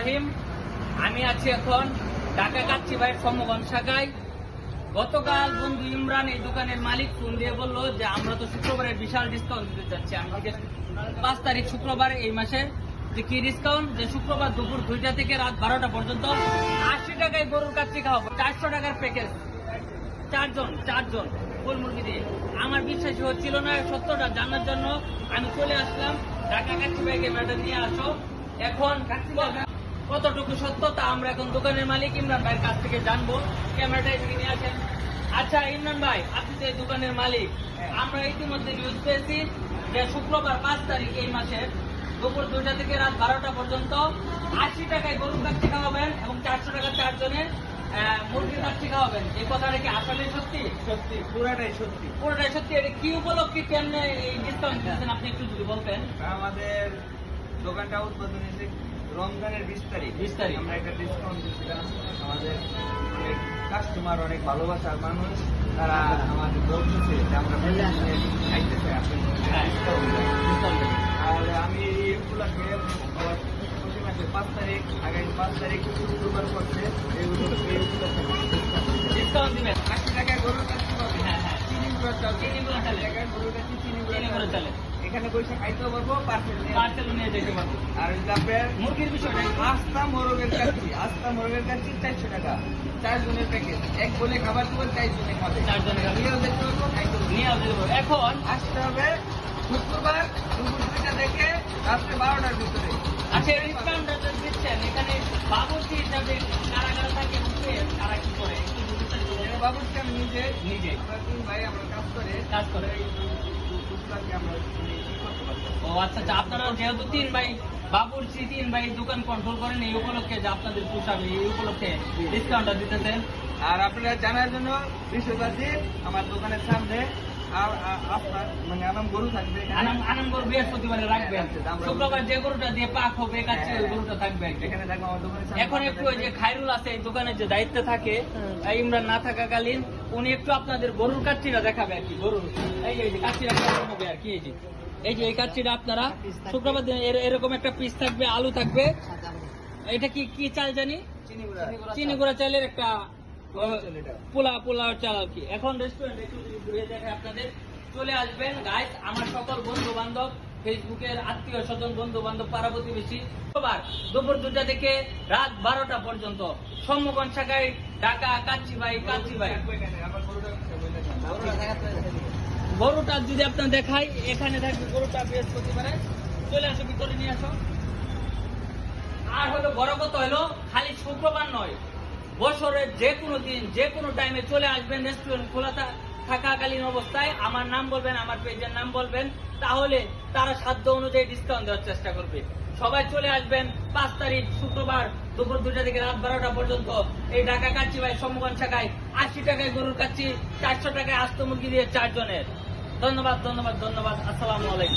রহিম। আমি আছি এখন ঢাকা কাচ্চি ভাইয়ের সম্মগঞ্জ শাখায়। গতকাল বন্ধু ইমরান এই দোকানের মালিক ফোন দিয়ে বললো যে আমরা তো শুক্রবারের বিশাল ডিসকাউন্ট দিতে চাচ্ছি। আমি 5 তারিখ শুক্রবার এই মাসের যে কি ডিসকাউন্ট, যে শুক্রবার দুপুর 2টা থেকে রাত 12টা পর্যন্ত 80 টাকায় গরুর কাচ্চি খাওয়াবো। 400 টাকার প্যাকেজ, চারজন ফুল মুরগি দিয়ে। আমার বিশ্বাসই হচ্ছিল না, সত্যটা জানার জন্য আমি চলে আসলাম ঢাকা কাচ্চি ভাইকে ম্যাডাম নিয়ে আসো। এখন কতটুকু সত্য তা আমরা এখন দোকানের মালিক ইমরান ভাইয়ের কাছ থেকে জানবো। ক্যামেরাটা এদিকে নিয়ে আসেন। আচ্ছা ইমরান ভাই, আপনি তো এই দোকানের মালিক। আমরা ইতিমধ্যে নিউজ পেয়েছি যে শুক্রবার 5 তারিখ এই মাসের দুপুর 2টা থেকে রাত 12টা পর্যন্ত 80 টাকায় গরুর কাচ্চি খাওয়াবেন এবং 400 টাকা চারজনের মুরগির কাচ্চি খাওয়াবেন। এই কথাটা কি আসলে সত্যি? সত্যি, পুরাটাই সত্যি। এটা কি উপলক্ষে কেমনে এই ডিসকাউন্ট দিচ্ছেন আপনি একটু যদি বলতেন। আমাদের দোকানটা উদ্বোধন হয়েছে রমজানের 20 তারিখ। আমরা একটা ডিসকাউন্ট দিচ্ছিলাম। আমাদের অনেক কাস্টমার, অনেক ভালোবাসার মানুষ, তারা আমাদের বলতেছে যে আমরা খাইতেছে তাহলে আমি এই উপলক্ষে প্রতি মাসে 5 তারিখ, আগামী 5 তারিখ শুক্রবার করছে এগুলো ডিসকাউন্ট দিবেন। 80 টাকায় গরুর কাচ্চি পাবে। হ্যাঁ, চিনি গুঁড়া চাল, চিনি গুঁড়া চাল, গরুর কাচ্চি চিনি গুঁড়া চালে এখানে বসে খাইতেও পারবো, পার্সেল নিয়ে যেতে পারবো। আর আপনার মুরগির বিষয়টা আস্তা মোরগের কাচ্চি 400 টাকা, 4 জনের প্যাকেজ। এক বলে খাবার দেবো, 4 জনে খাবে। 4 জনের খাবে। নিয়েও দেখতে পারবো, খাইতেও নিয়ে আসবো। এখন আসতে হবে শুক্রবার দুপুর 2টা থেকে রাত্রে 12টার ভিতরে। আচ্ছা, ডিসকাউন্টটা দিচ্ছেন, এখানে বাবুর্চি হিসাবে কারা থাকে, কারা কি করে একটু বিস্তারিত বলুন। বাবুর্চি আমি নিজে নিজে আমরা 3 ভাই আমরা কাজ করে এই টুকটাকে আমরা কি করতে পারবো। ও আচ্ছা, আপনারা যেহেতু 3 ভাই বাবুর্চি, 3 ভাই দোকান কন্ট্রোল করেন, এই উপলক্ষে যে আপনাদের পোষাবে এই উপলক্ষে ডিসকাউন্টটা দিতেছেন। আর আপনারা জানার জন্য বিষয়বাদী আমার দোকানের সামনে আপনার মানে আনাম গরু থাকবে। আনাম গরু বৃহস্পতিবারে রাখবেন। শুক্রবার যে গরুটা দিয়ে পাক হবে কাচ্চি, ওই গরুটা থাকবে এখানে থাকবে আমার দোকানের সামনে। এখন একটু ওই যে খায়রুল আছে এই দোকানের যে দায়িত্বে থাকে, ইমরান না থাকাকালীন উনি একটু আপনাদের গরুর কাচ্চিটা দেখাবে আর কি। গরুর এই যে কাচ্চিটা কেমন হবে আর কি। এই কাচ্চিটা আপনারা শুক্রবার দিন এরকম একটা পিস থাকবে, আলু থাকবে। এটা কি চাল জানি? চিনি গুঁড়া চালের একটা পোলাও চাল আর কি। এখন রেস্টুরেন্টে একটু ঘুরে দেখে আপনাদের চলে আসবেন গাইস। আমার সকল বন্ধু বান্ধব, ফেসবুকের আত্মীয় স্বজন, বন্ধু বান্ধব, পাড়া প্রতিবেশী, সবার দুপুর 2টা থেকে রাত 12টা পর্যন্ত সম্মগঞ্জ শাখায় ঢাকা কাচ্চি ভাই। গরুটা যদি আপনার দেখাই, এখানে থাকবে গরুটা বৃহস্পতিবারে। চলে আসো, ভিতরে নিয়ে আসো। আর হলো বড় কথা হলো খালি শুক্রবার নয়, বছরের যে কোনো দিন যে কোনো টাইমে চলে আসবেন। রেস্টুরেন্ট খোলা থাকাকালীন অবস্থায় আমার নাম বলবেন, আমার পেজের নাম বলবেন, তাহলে তারা সাধ্য অনুযায়ী ডিসকাউন্ট দেওয়ার চেষ্টা করবে। সবাই চলে আসবেন 5 তারিখ শুক্রবার দুপুর 2টা থেকে রাত 12টা পর্যন্ত এই ঢাকা কাচ্চি ভাই সম্মগঞ্জ শাখায়। 80 টাকায় গরুর কাচ্চি, 400 টাকায় আস্ত মুরগি দিয়ে 4 জনের। ধন্যবাদ। আসসালামু আলাইকুম।